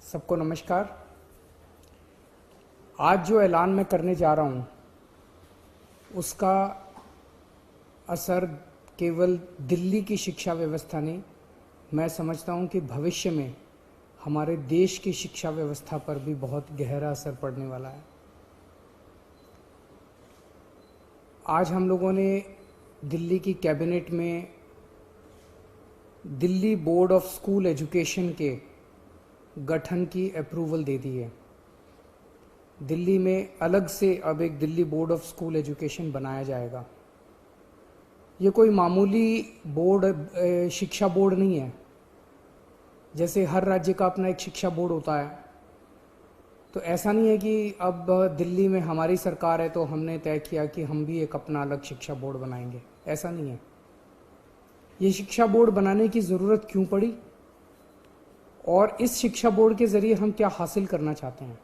सबको नमस्कार। आज जो ऐलान मैं करने जा रहा हूँ उसका असर केवल दिल्ली की शिक्षा व्यवस्था नहीं, मैं समझता हूँ कि भविष्य में हमारे देश की शिक्षा व्यवस्था पर भी बहुत गहरा असर पड़ने वाला है। आज हम लोगों ने दिल्ली की कैबिनेट में Delhi board of school education के गठन की अप्रूवल दे दी है। दिल्ली में अलग से अब एक Delhi board of school education बनाया जाएगा। ये कोई मामूली बोर्ड शिक्षा बोर्ड नहीं है। जैसे हर राज्य का अपना एक शिक्षा बोर्ड होता है, तो ऐसा नहीं है कि अब दिल्ली में हमारी सरकार है तो हमने तय किया कि हम भी एक अपना अलग शिक्षा बोर्ड बनाएंगे, ऐसा नहीं है। ये शिक्षा बोर्ड बनाने की ज़रूरत क्यों पड़ी और इस शिक्षा बोर्ड के ज़रिए हम क्या हासिल करना चाहते हैं।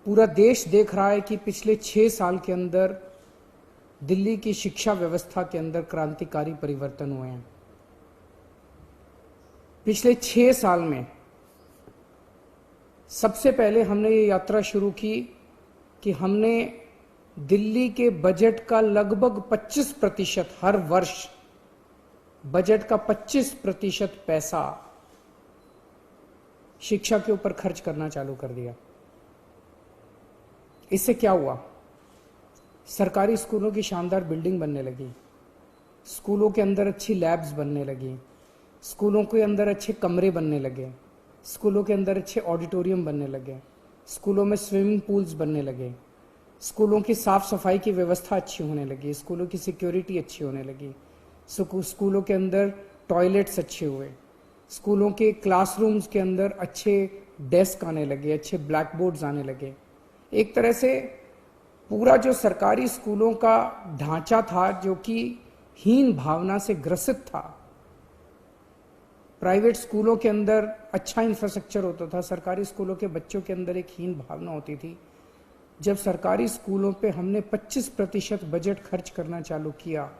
पूरा देश देख रहा है कि पिछले 6 साल के अंदर दिल्ली की शिक्षा व्यवस्था के अंदर क्रांतिकारी परिवर्तन हुए हैं। पिछले 6 साल में सबसे पहले हमने ये यात्रा शुरू की कि हमने दिल्ली के बजट का लगभग 25% हर वर्ष बजट का 25% पैसा शिक्षा के ऊपर खर्च करना चालू कर दिया। इससे क्या हुआ? सरकारी स्कूलों की शानदार बिल्डिंग बनने लगी, स्कूलों के अंदर अच्छी लैब्स बनने लगी, स्कूलों के अंदर अच्छे कमरे बनने लगे, स्कूलों के अंदर अच्छे ऑडिटोरियम बनने लगे, स्कूलों में स्विमिंग पूल्स बनने लगे, स्कूलों की साफ सफाई की व्यवस्था अच्छी होने लगी, स्कूलों की सिक्योरिटी अच्छी होने लगी, स्कूलों के अंदर टॉयलेट्स अच्छे हुए, स्कूलों के क्लासरूम्स के अंदर अच्छे डेस्क आने लगे, अच्छे ब्लैक बोर्ड्स आने लगे। एक तरह से पूरा जो सरकारी स्कूलों का ढांचा था जो कि हीन भावना से ग्रसित था, प्राइवेट स्कूलों के अंदर अच्छा इंफ्रास्ट्रक्चर होता था, सरकारी स्कूलों के बच्चों के अंदर एक हीन भावना होती थी। जब सरकारी स्कूलों पे हमने 25% बजट खर्च करना चालू किया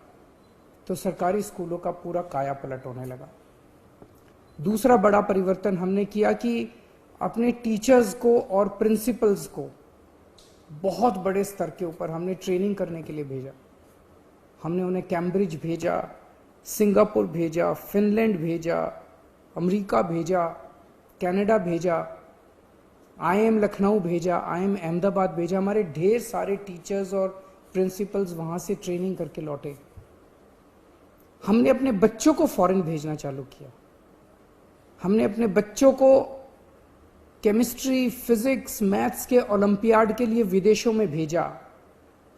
तो सरकारी स्कूलों का पूरा काया पलट होने लगा। दूसरा बड़ा परिवर्तन हमने किया कि अपने टीचर्स को और प्रिंसिपल्स को बहुत बड़े स्तर के ऊपर हमने ट्रेनिंग करने के लिए भेजा। हमने उन्हें कैम्ब्रिज भेजा, सिंगापुर भेजा, फिनलैंड भेजा, अमेरिका भेजा, कनाडा भेजा, IIM लखनऊ भेजा, IIM अहमदाबाद भेजा। हमारे ढेर सारे टीचर्स और प्रिंसिपल्स वहाँ से ट्रेनिंग करके लौटे। हमने अपने बच्चों को फॉरेन भेजना चालू किया। हमने अपने बच्चों को केमिस्ट्री, फिजिक्स, मैथ्स के ओलंपियाड के लिए विदेशों में भेजा।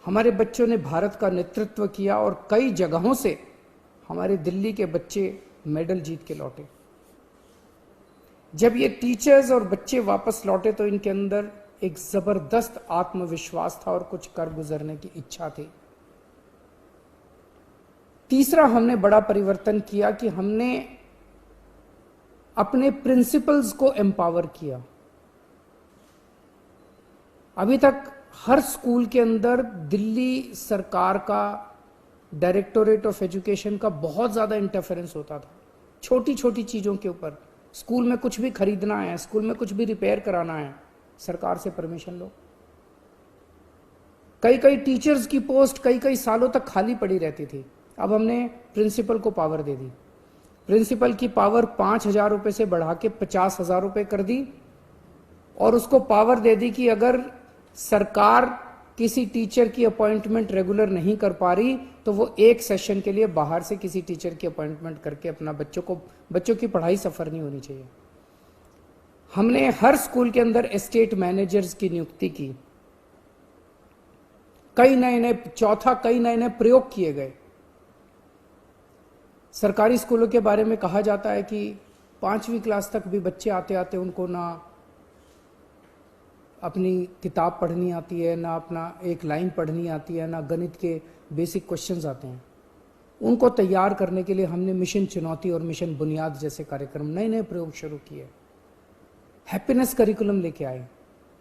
हमारे बच्चों ने भारत का नेतृत्व किया और कई जगहों से हमारे दिल्ली के बच्चे मेडल जीत के लौटे। जब ये टीचर्स और बच्चे वापस लौटे तो इनके अंदर एक जबरदस्त आत्मविश्वास था और कुछ कर गुजरने की इच्छा थी। तीसरा हमने बड़ा परिवर्तन किया कि हमने अपने प्रिंसिपल्स को एम्पावर किया। अभी तक हर स्कूल के अंदर दिल्ली सरकार का डायरेक्टोरेट ऑफ एजुकेशन का बहुत ज्यादा इंटरफेरेंस होता था, छोटी छोटी चीजों के ऊपर। स्कूल में कुछ भी खरीदना है, स्कूल में कुछ भी रिपेयर कराना है, सरकार से परमिशन लो। कई कई टीचर्स की पोस्ट कई कई सालों तक खाली पड़ी रहती थी। अब हमने प्रिंसिपल को पावर दे दी। प्रिंसिपल की पावर 5,000 रुपये से बढ़ा के 50,000 रुपये कर दी और उसको पावर दे दी कि अगर सरकार किसी टीचर की अपॉइंटमेंट रेगुलर नहीं कर पा रही तो वो एक सेशन के लिए बाहर से किसी टीचर की अपॉइंटमेंट करके अपना बच्चों की पढ़ाई सफर नहीं होनी चाहिए। हमने हर स्कूल के अंदर एस्टेट मैनेजर्स की नियुक्ति की। कई नए नए प्रयोग किए गए। सरकारी स्कूलों के बारे में कहा जाता है कि 5वीं क्लास तक भी बच्चे आते आते उनको ना अपनी किताब पढ़नी आती है, ना अपना एक लाइन पढ़नी आती है, ना गणित के बेसिक क्वेश्चंस आते हैं। उनको तैयार करने के लिए हमने मिशन चुनौती और मिशन बुनियाद जैसे कार्यक्रम, नए नए प्रयोग शुरू किए। हैप्पीनेस करिकुलम लेके आए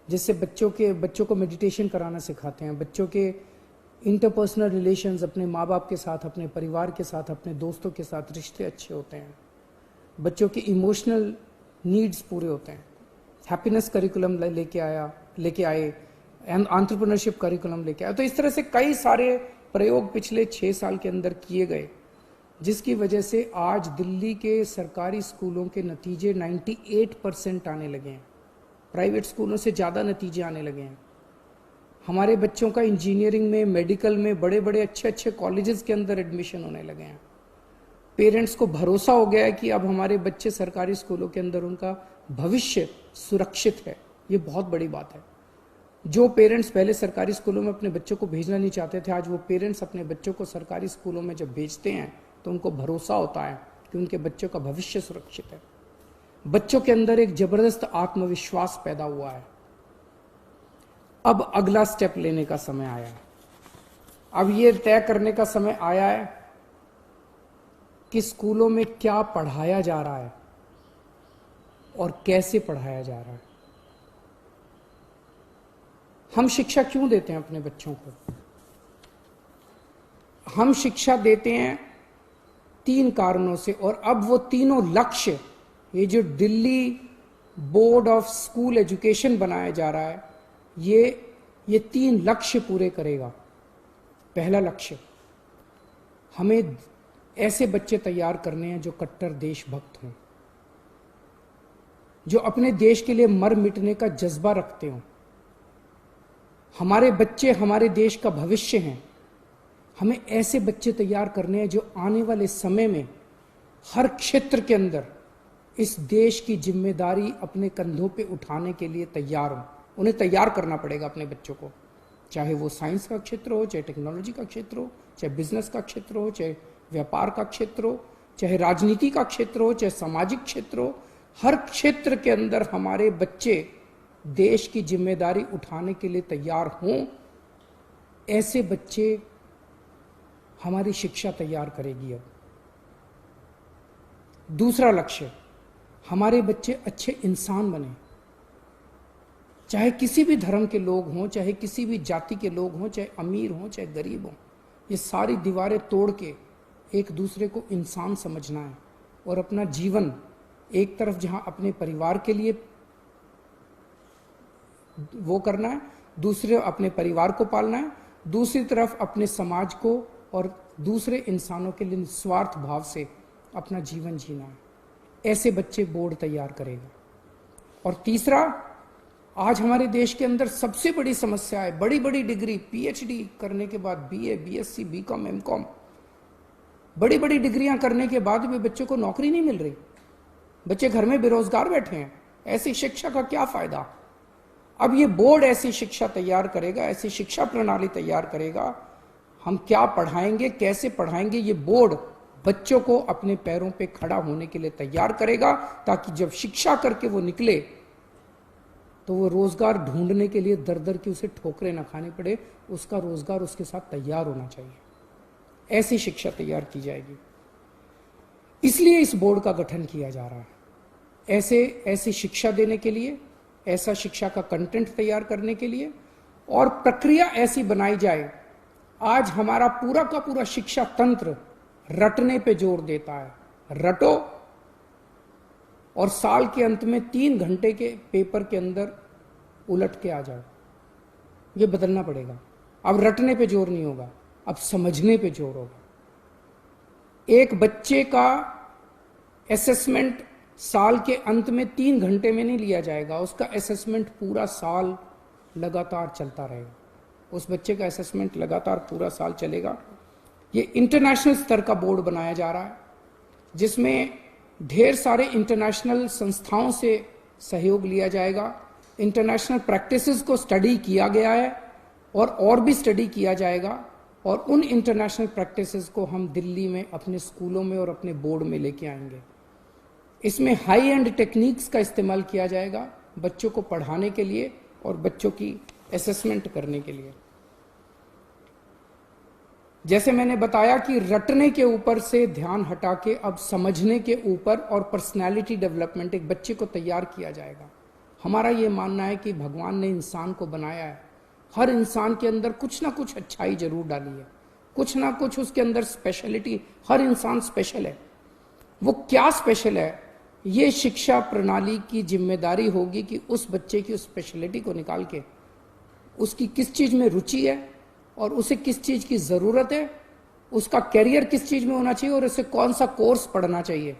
जिससे बच्चों को मेडिटेशन कराना सिखाते हैं। बच्चों के इंटरपर्सनल रिलेशंस अपने माँ बाप के साथ, अपने परिवार के साथ, अपने दोस्तों के साथ रिश्ते अच्छे होते हैं। बच्चों की इमोशनल नीड्स पूरे होते हैं। हैप्पीनेस करिकुलम लेके आए, एंटरप्रेन्योरशिप करिकुलम लेके आए। तो इस तरह से कई सारे प्रयोग पिछले 6 साल के अंदर किए गए, जिसकी वजह से आज दिल्ली के सरकारी स्कूलों के नतीजे 98% आने लगे हैं। प्राइवेट स्कूलों से ज़्यादा नतीजे आने लगे हैं। हमारे बच्चों का इंजीनियरिंग में, मेडिकल में, बड़े बड़े अच्छे अच्छे कॉलेजेस के अंदर एडमिशन होने लगे हैं। पेरेंट्स को भरोसा हो गया है कि अब हमारे बच्चे सरकारी स्कूलों के अंदर, उनका भविष्य सुरक्षित है। ये बहुत बड़ी बात है। जो पेरेंट्स पहले सरकारी स्कूलों में अपने बच्चों को भेजना नहीं चाहते थे, आज वो पेरेंट्स अपने बच्चों को सरकारी स्कूलों में जब भेजते हैं तो उनको भरोसा होता है कि उनके बच्चों का भविष्य सुरक्षित है। बच्चों के अंदर एक जबरदस्त आत्मविश्वास पैदा हुआ है। अब अगला स्टेप लेने का समय आया है। अब ये तय करने का समय आया है कि स्कूलों में क्या पढ़ाया जा रहा है और कैसे पढ़ाया जा रहा है। हम शिक्षा क्यों देते हैं अपने बच्चों को? हम शिक्षा देते हैं 3 कारणों से, और अब वो तीनों लक्ष्य, ये जो Delhi board of school education बनाया जा रहा है, ये 3 लक्ष्य पूरे करेगा। पहला लक्ष्य, हमें ऐसे बच्चे तैयार करने हैं जो कट्टर देशभक्त हों, जो अपने देश के लिए मर मिटने का जज्बा रखते हों। हमारे बच्चे हमारे देश का भविष्य हैं। हमें ऐसे बच्चे तैयार करने हैं जो आने वाले समय में हर क्षेत्र के अंदर इस देश की जिम्मेदारी अपने कंधों पे उठाने के लिए तैयार हों। उन्हें तैयार करना पड़ेगा अपने बच्चों को, चाहे वो साइंस का क्षेत्र हो, चाहे टेक्नोलॉजी का क्षेत्र हो, चाहे बिजनेस का क्षेत्र हो, चाहे व्यापार का क्षेत्र हो, चाहे राजनीति का क्षेत्र हो, चाहे सामाजिक क्षेत्र हो। हर क्षेत्र के अंदर हमारे बच्चे देश की जिम्मेदारी उठाने के लिए तैयार हों। ऐसे बच्चे हमारी शिक्षा तैयार करेगी। अब दूसरा लक्ष्य, हमारे बच्चे अच्छे इंसान बने, चाहे किसी भी धर्म के लोग हों, चाहे किसी भी जाति के लोग हों, चाहे अमीर हों, चाहे गरीब हों। ये सारी दीवारें तोड़ के एक दूसरे को इंसान समझना है और अपना जीवन एक तरफ जहां अपने परिवार के लिए वो करना है, दूसरे अपने परिवार को पालना है, दूसरी तरफ अपने समाज को और दूसरे इंसानों के लिए निस्वार्थ भाव से अपना जीवन जीना है। ऐसे बच्चे बोर्ड तैयार करेगा। और तीसरा, आज हमारे देश के अंदर सबसे बड़ी समस्या है, बड़ी बड़ी डिग्री, पीएचडी करने के बाद, बीए, बीएससी, बीकॉम, एमकॉम, बड़ी बड़ी डिग्रियां करने के बाद भी बच्चों को नौकरी नहीं मिल रही। बच्चे घर में बेरोजगार बैठे हैं। ऐसी शिक्षा का क्या फायदा? अब ये बोर्ड ऐसी शिक्षा तैयार करेगा, ऐसी शिक्षा प्रणाली तैयार करेगा। हम क्या पढ़ाएंगे, कैसे पढ़ाएंगे, ये बोर्ड बच्चों को अपने पैरों पे खड़ा होने के लिए तैयार करेगा, ताकि जब शिक्षा करके वो निकले तो वो रोजगार ढूंढने के लिए दर दर की उसे ठोकरें ना खानी पड़े। उसका रोजगार उसके साथ तैयार होना चाहिए। ऐसी शिक्षा तैयार की जाएगी। इसलिए इस बोर्ड का गठन किया जा रहा है, ऐसी शिक्षा देने के लिए, ऐसा शिक्षा का कंटेंट तैयार करने के लिए, और प्रक्रिया ऐसी बनाई जाए। आज हमारा पूरा का पूरा शिक्षा तंत्र रटने पे जोर देता है। रटो और साल के अंत में 3 घंटे के पेपर के अंदर उलट के आ जाओ। ये बदलना पड़ेगा। अब रटने पे जोर नहीं होगा, अब समझने पे जोर होगा। एक बच्चे का असेसमेंट साल के अंत में 3 घंटे में नहीं लिया जाएगा। उसका असेसमेंट पूरा साल लगातार चलता रहेगा। उस बच्चे का असेसमेंट लगातार पूरा साल चलेगा। ये इंटरनेशनल स्तर का बोर्ड बनाया जा रहा है, जिसमें ढेर सारे इंटरनेशनल संस्थाओं से सहयोग लिया जाएगा। इंटरनेशनल प्रैक्टिसेस को स्टडी किया गया है और भी स्टडी किया जाएगा, और उन इंटरनेशनल प्रैक्टिसेस को हम दिल्ली में अपने स्कूलों में और अपने बोर्ड में लेके आएंगे। इसमें हाई एंड टेक्निक्स का इस्तेमाल किया जाएगा बच्चों को पढ़ाने के लिए और बच्चों की असेसमेंट करने के लिए। जैसे मैंने बताया कि रटने के ऊपर से ध्यान हटा के अब समझने के ऊपर और पर्सनालिटी डेवलपमेंट, एक बच्चे को तैयार किया जाएगा। हमारा ये मानना है कि भगवान ने इंसान को बनाया है, हर इंसान के अंदर कुछ ना कुछ अच्छाई जरूर डाली है, कुछ ना कुछ उसके अंदर स्पेशलिटी। हर इंसान स्पेशल है। वो क्या स्पेशल है ये शिक्षा प्रणाली की जिम्मेदारी होगी कि उस बच्चे की उस स्पेशलिटी को निकाल के उसकी किस चीज में रुचि है और उसे किस चीज की जरूरत है, उसका कैरियर किस चीज में होना चाहिए और उसे कौन सा कोर्स पढ़ना चाहिए,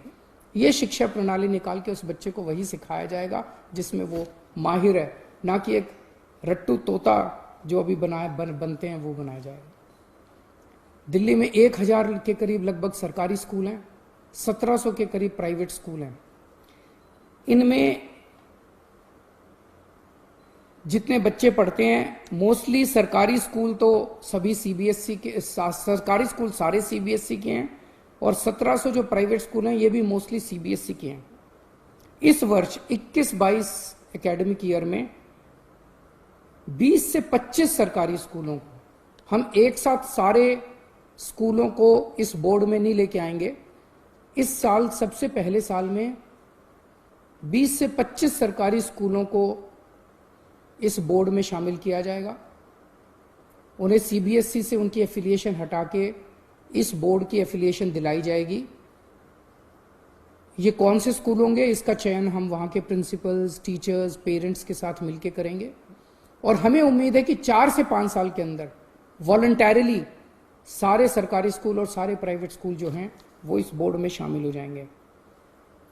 ये शिक्षा प्रणाली निकाल के उस बच्चे को वही सिखाया जाएगा जिसमें वो माहिर है, ना कि एक रट्टू तोता जो अभी बनते हैं वो बनाया जाएगा। दिल्ली में 1000 के करीब लगभग सरकारी स्कूल हैं, 1700 के करीब प्राइवेट स्कूल हैं। इनमें जितने बच्चे पढ़ते हैं मोस्टली सरकारी स्कूल तो सभी सीबीएसई के, सरकारी स्कूल सारे सीबीएसई के हैं और 1700 जो प्राइवेट स्कूल हैं ये भी मोस्टली सीबीएसई के हैं। इस वर्ष 21-22 एकेडमिक ईयर में 20 से 25 सरकारी स्कूलों को हम एक साथ सारे स्कूलों को इस बोर्ड में नहीं लेके आएंगे। इस साल सबसे पहले साल में 20 से 25 सरकारी स्कूलों को इस बोर्ड में शामिल किया जाएगा। उन्हें सीबीएसई से उनकी एफिलिएशन हटा के इस बोर्ड की एफिलिएशन दिलाई जाएगी। ये कौन से स्कूल होंगे इसका चयन हम वहाँ के प्रिंसिपल्स, टीचर्स, पेरेंट्स के साथ मिलकर करेंगे और हमें उम्मीद है कि 4 से 5 साल के अंदर वॉलंटैरिली सारे सरकारी स्कूल और सारे प्राइवेट स्कूल जो हैं वो इस बोर्ड में शामिल हो जाएंगे।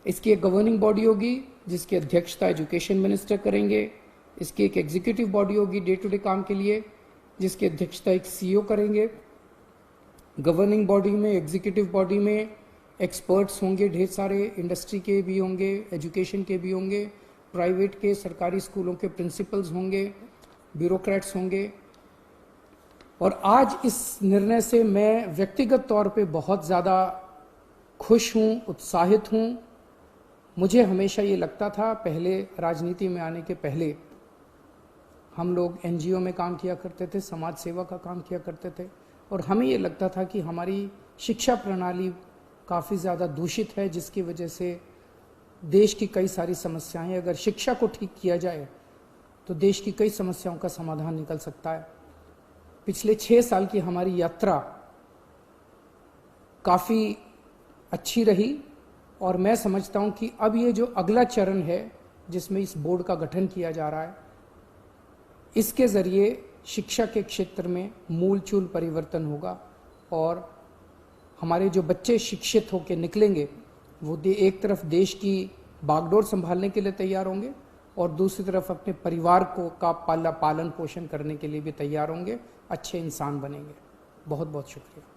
इसकी एक गवर्निंग बॉडी होगी जिसकी अध्यक्षता एजुकेशन मिनिस्टर करेंगे। इसकी एक एग्जीक्यूटिव बॉडी होगी डे टू डे काम के लिए जिसकी अध्यक्षता एक सीईओ करेंगे। गवर्निंग बॉडी में, एग्जीक्यूटिव बॉडी में एक्सपर्ट्स होंगे, ढेर सारे इंडस्ट्री के भी होंगे, एजुकेशन के भी होंगे, प्राइवेट के, सरकारी स्कूलों के प्रिंसिपल्स होंगे, ब्यूरोक्रेट्स होंगे। और आज इस निर्णय से मैं व्यक्तिगत तौर पे बहुत ज़्यादा खुश हूँ, उत्साहित हूँ। मुझे हमेशा ये लगता था, पहले राजनीति में आने के पहले हम लोग एनजीओ में काम किया करते थे, समाज सेवा का काम किया करते थे और हमें ये लगता था कि हमारी शिक्षा प्रणाली काफ़ी ज़्यादा दूषित है जिसकी वजह से देश की कई सारी समस्याएं, अगर शिक्षा को ठीक किया जाए तो देश की कई समस्याओं का समाधान निकल सकता है। पिछले 6 साल की हमारी यात्रा काफ़ी अच्छी रही और मैं समझता हूं कि अब ये जो अगला चरण है जिसमें इस बोर्ड का गठन किया जा रहा है, इसके ज़रिए शिक्षा के क्षेत्र में मूलचूल परिवर्तन होगा और हमारे जो बच्चे शिक्षित होकर निकलेंगे वो एक तरफ देश की बागडोर संभालने के लिए तैयार होंगे और दूसरी तरफ अपने परिवार को का पालन पोषण करने के लिए भी तैयार होंगे, अच्छे इंसान बनेंगे। बहुत बहुत शुक्रिया।